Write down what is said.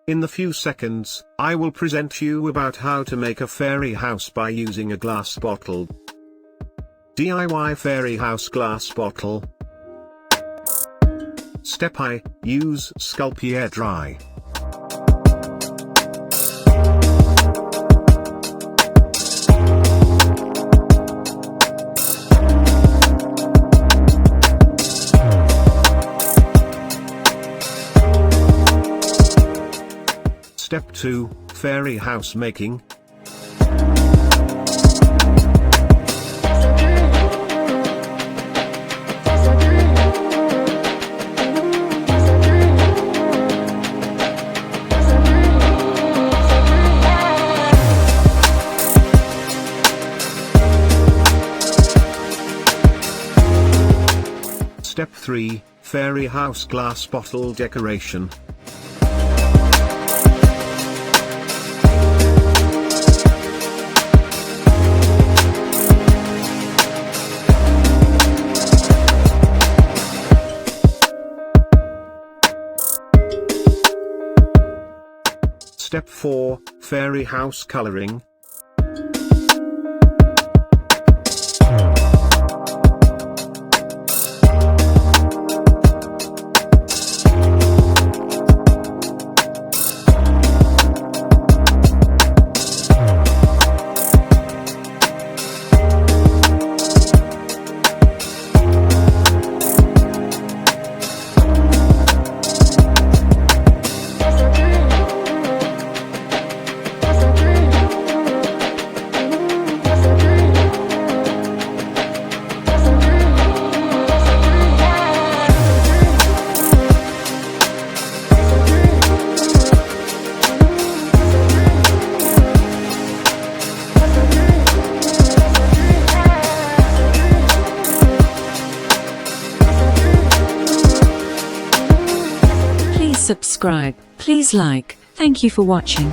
In the few seconds, I will present you about how to make a fairy house by using a glass bottle. DIY fairy house glass bottle. Step I, use Sculpey air dry. Step 2, fairy house making. Step 3, fairy house glass bottle decoration. Step 4, fairy house coloring. Subscribe, please like. Thank you for watching.